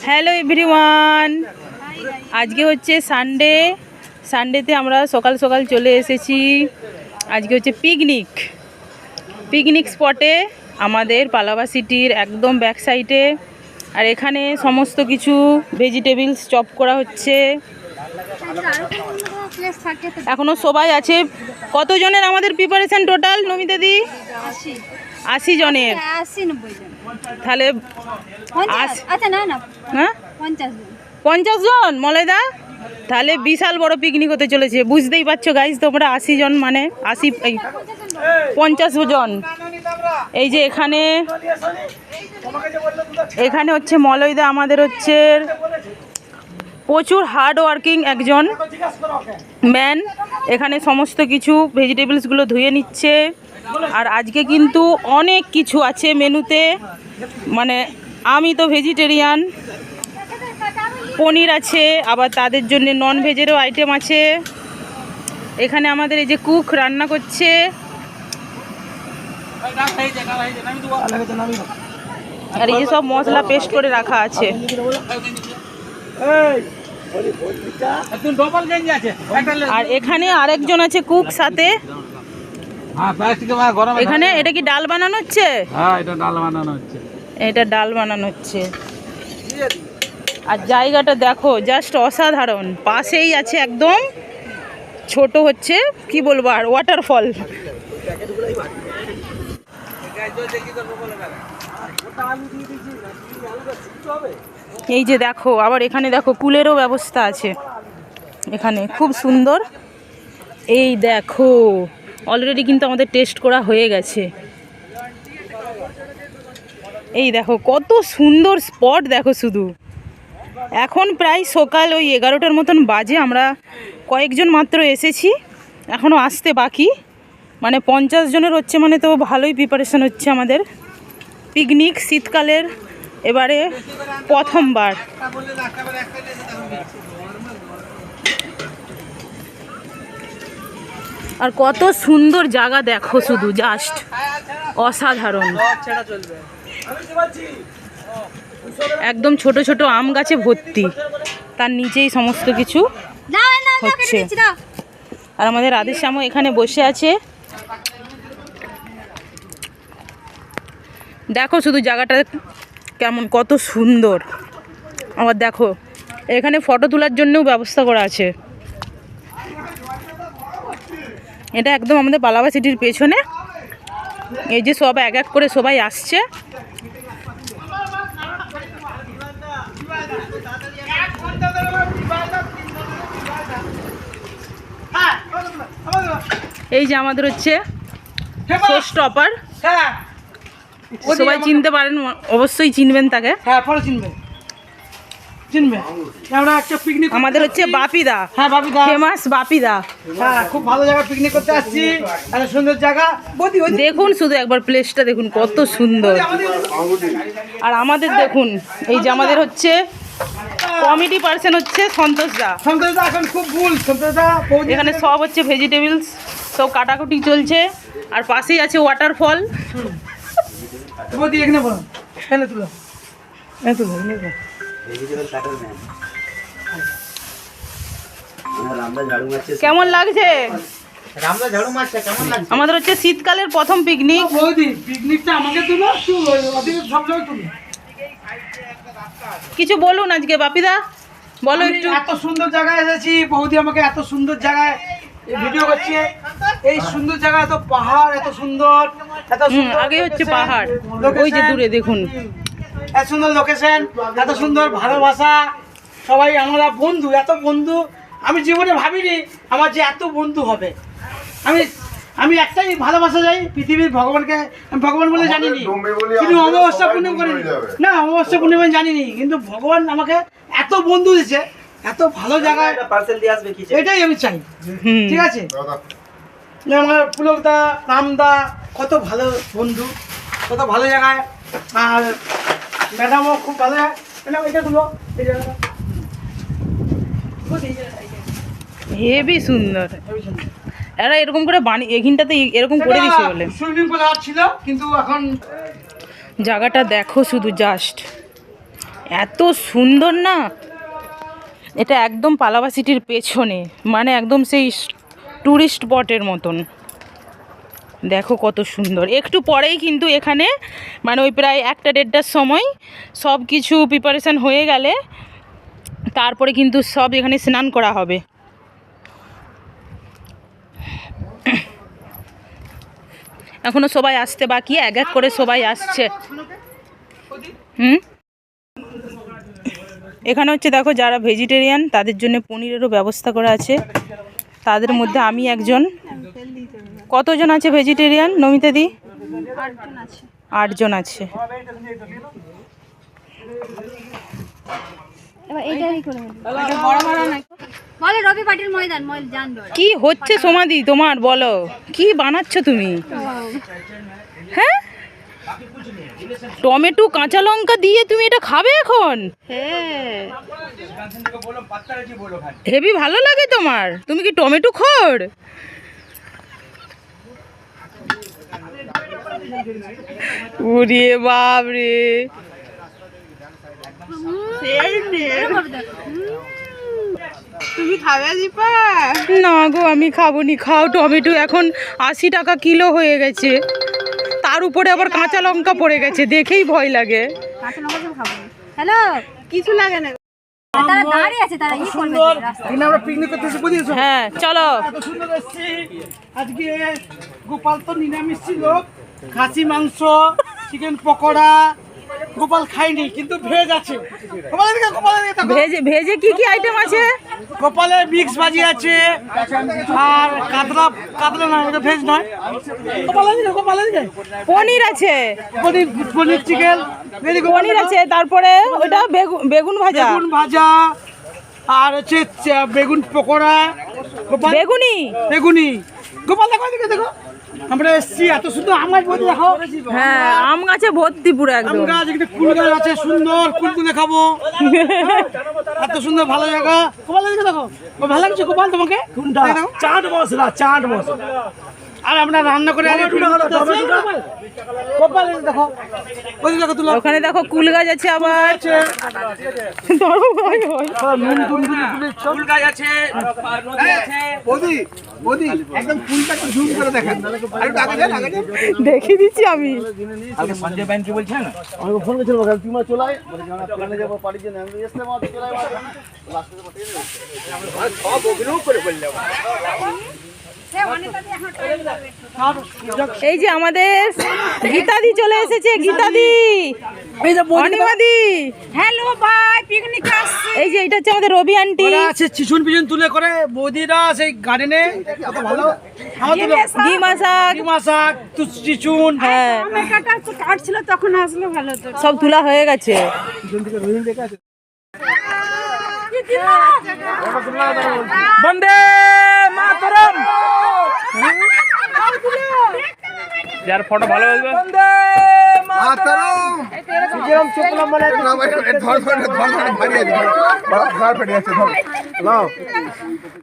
Hello everyone, আজকে হচ্ছে সানডেতে আমরা সকাল সকাল চলে এসেছি। আজকে হচ্ছে পিকনিক স্পটে আমাদের পালাবা সিটির একদম ব্যাক সাইডে। আর এখানে সমস্ত কিছু ভেজিটেবলস চপ করা হচ্ছে। এখনো সবাই আছে। কতজনের আমাদের প্রিপারেশন টোটাল নমিতাদি? 80 জনের। তাহলে 50 জন মলয়দা, তাহলে বিশাল বড় পিকনিক হতে চলেছে। বুঝতেই পারছো গাইজ তোমরা, 80 জন মানে 50 জন। এই যে এখানে হচ্ছে মলয়দা আমাদের হচ্ছে প্রচুর হার্ড ওয়ার্কিং একজন ম্যান। এখানে সমস্ত কিছু ভেজিটেবলসগুলো ধুয়ে নিচ্ছে। আর আজকে কিন্তু অনেক কিছু আছে মেনুতে, মানে আমি তো ভেজিটেরিয়ান, পনির আছে, আবার তাদের জন্য নন ভেজেরও আইটেম আছে। এখানে আমাদের এই যে কুক রান্না করছে। আর এই যে সব মশলা পেস্ট করে রাখা আছে। আর এখানে আরেকজন আছে কুক সাথে। এখানে এটা কি ডাল বানানো হচ্ছে? এটা ডাল বানানো হচ্ছে। আর জায়গাটা দেখো, জাস্ট অসাধারণ। পাশেই আছে একদম ছোট হচ্ছে কি বলবো আর ওয়াটারফল। এই যে দেখো, আবার এখানে দেখো কুলেরও ব্যবস্থা আছে। এখানে খুব সুন্দর। এই দেখো অলরেডি কিন্তু আমাদের টেস্ট করা হয়ে গেছে। এই দেখো কত সুন্দর স্পট দেখো শুধু। এখন প্রায় সকাল ওই 11টার মতন বাজে। আমরা কয়েকজন মাত্র এসেছি, এখনও আসতে বাকি। মানে 50 জনের হচ্ছে, মানে তো ভালোই প্রিপারেশন হচ্ছে আমাদের। পিকনিক শীতকালের এবারে প্রথমবার। আর কত সুন্দর জায়গা দেখো শুধু, জাস্ট অসাধারণ। একদম ছোট ছোট আম গাছে ভর্তি, তার নিচেই সমস্ত কিছু হচ্ছে। আর আমাদের রাধেশ্যামও এখানে বসে আছে। দেখো শুধু জায়গাটা কেমন, কত সুন্দর। আবার দেখো এখানে ফটো তোলার জন্যও ব্যবস্থা করা আছে। এটা একদম আমাদের পালাবা সিটির পেছনে। এই যে সব এক এক করে সবাই আসছে। এই যে আমাদের হচ্ছে শোস্টপার, সবাই চিনতে পারেন, অবশ্যই চিনবেন তাকে। হ্যাঁ পরে চিনবে। আমরা একটা পিকনিক আমাদের হচ্ছে বাপিদা। হ্যাঁ বাপিদা, ফেমাস বাপিদা। হ্যাঁ খুব ভালো জায়গা পিকনিক করতে আসছি। এত সুন্দর জায়গা দেখুন শুধু একবার প্লেসটা দেখুন কত সুন্দর। আর আমাদের দেখুন, এই যে আমাদের হচ্ছে কমিটি পার্সন হচ্ছে সন্তোষদা। সন্তোষদা এখন খুব ভুল। সন্তোষদা এখানে সব হচ্ছে ভেজিটেবলস সব কাটাকুটি চলছে। আর পাশেই আছে ওয়াটারফল। বৌদি এখানে বলো, এখানে তুলো, এখানে তুলো, কেমন লাগছে? আমাদের হচ্ছে শীতকালের প্রথম পিকনিক। বৌদি পিকনিকটা আমাকে তুলো, সব জায়গায় তুলো। কিছু বলুন আজকে বাপিদা, বলো একটু। এত সুন্দর জায়গায় এসেছি, বৌদি আমাকে এত সুন্দর জায়গায় ভিডিও করছে। এই সুন্দর জায়গা, এত পাহাড়, এত সুন্দর, এত সুন্দর। আগে হচ্ছে পাহাড়, ওই যে দূরে দেখুন। এত সুন্দর লোকেশন, এত সুন্দর ভালোবাসা। সবাই আমরা বন্ধু, এত বন্ধু আমি জীবনে ভাবিনি আমার যে এত বন্ধু হবে। আমি একটাই ভালোবাসা যাই পৃথিবীর ভগবানকে। আমি ভগবান বলে জানিনি, কিন্তু অমাবস্যা পূর্ণিমা করিনি না, অমাবস্যা পূর্ণিমা জানিনি, কিন্তু ভগবান আমাকে এত বন্ধু দিয়েছে, এত ভালো জায়গায়। এটাই আমি চাই, ঠিক আছে? আমার পুলকদা, রামদা, কত ভালো বন্ধু, কত ভালো জায়গায়। আর ম্যাডামও খুব ভালো। এটা তুলো, এই জায়গাটা হেবি সুন্দর। এরা এরকম করে বানিয়ে এখানটাতে এরকম করে দিছে বলে। সুইমিং পুল ছিল, কিন্তু এখন জায়গাটা দেখো শুধু, জাস্ট এত সুন্দর না, এটা একদম পালাবা সিটির পেছনে, মানে একদম সেই ট্যুরিস্ট স্পটের মতন। দেখো কত সুন্দর। একটু পরেই কিন্তু এখানে মানে ওই প্রায় 1টা-1:30টার সময় সব কিছু প্রিপারেশান হয়ে গেলে তারপরে কিন্তু সব এখানে স্নান করা হবে। এখনো সবাই আসতে বাকি, এক এক করে সবাই আসছে। এখানে হচ্ছে দেখো যারা ভেজিটেরিয়ান তাদের জন্য পনিরেরও ব্যবস্থা করা আছে, তাদের মধ্যে আমি একজন। কতজন আছে ভেজিটেরিয়ান নমিতা দি? 8 জন আছে। কি হচ্ছে সমাধি তোমার, বলো কি বানাচ্ছ তুমি? হ্যাঁ, টমেটো কাঁচা লঙ্কা দিয়ে তুমি এটা খাবে এখন? হেভি ভালো লাগে তোমার? তুমি কি টমেটো খোর? ওরে বাপ রে, তুমি খাবে দীপা? না গো আমি খাবো নি। খাও, টমেটো এখন 80 টাকা কিলো হয়ে গেছে, তার উপরে আবার কাঁচা লঙ্কা পড়ে গেছে, দেখেই ভয় লাগে। হ্যালো, কিছু লাগে না, তারা দাঁড়িয়ে আছে, তারা ই করবে রাস্তায়। আমরা পিকনিক করতেছি বুঝিয়েছো? হ্যাঁ চলো। এত সুন্দর এসেছি আজকে। গোপাল তো নিরামিষ ছিল, খাসি মাংস, চিকেন পকোড়া। গোপাল খাইনি কিন্তু ভেজ আছে। গোপালের দিকে, গোপালের দিকে তাকাও। ভেজে ভেজে কি কি আইটেম আছে? গোপালের মিক্স ভাজি আছে, আর কাতলা, কাতলা না, এটা ভেজ নয়। গোপালের দিকে, গোপালের দিকে পনির আছে, পনির, পনির চিকেন, পনির আছে, তারপরে ওটা বেগুন ভাজা, বেগুন ভাজা, আর হচ্ছে বেগুন পকোড়া। গোপাল বেগুনি, বেগুনি। গোপাল দেখো, এদিকে দেখো, আমরা এসছি। এত সুন্দর আম গাছ বলতে দেখো। হ্যাঁ আম গাছে ভর্তি পুরো আম একদম। গাছ, এখানে কুল গাছ আছে, সুন্দর কুল তুলে খাবো। এত সুন্দর ভালো জায়গা। গোপাল এদিকে দেখো, ভালো লাগছে গোপাল তোমাকে? চাট মশলা, চাট মশলা। আর আমরা রান্না করে গোপাল এদিকে দেখো, ওদিকে দেখো তুলো ওখানে দেখো কুল গাছ আছে আবার। আছে, ধরো ভয় হয়। নুন টুন টুন তুলে ফুল গাছ আছে, নদী আছে। বৌদি, বৌদি একদম ফুলটা একটু জুম করে দেখেন। আরেকটু আগে যান, আগে যান। দেখিয়ে দিচ্ছি আমি। কালকে সঞ্জয় ব্যাংক কি বলছেন? আমাকে ফোন করেছিল, বলে তুমি চলে আয়, বলে আমরা প্ল্যানে যাবো পার্টির জন্য। আমি এসে মাত্র চলে আয়। সব অভিনয় করে বললাম। এই যে আমাদের গীতাদি চলে এসেছে, গীতাদি, এই যে অনিমাদি, হ্যালো বাই, পিকনিক আসছে। এই যে এটা হচ্ছে আমাদের রবি আন্টি। ওরা আছে চিচুন পিছন তুলে করে, বৌদিরা সেই গার্ডেনে কত ভালো ডিমা শাক, ডিমা শাক, চিচুন। হ্যাঁ আমার কাটছিল, তখন আসলে ভালো হতো। সব তোলা হয়ে গেছে। বন্দে মাতরম। যার ফটো ভালো আসবে বন্দে মাতরম। যেরকম চোখলাম মানে না ভাই, ধর ধর ধর ধর ভারী আছে, ধর ফেটে যাচ্ছে, ধর নাও।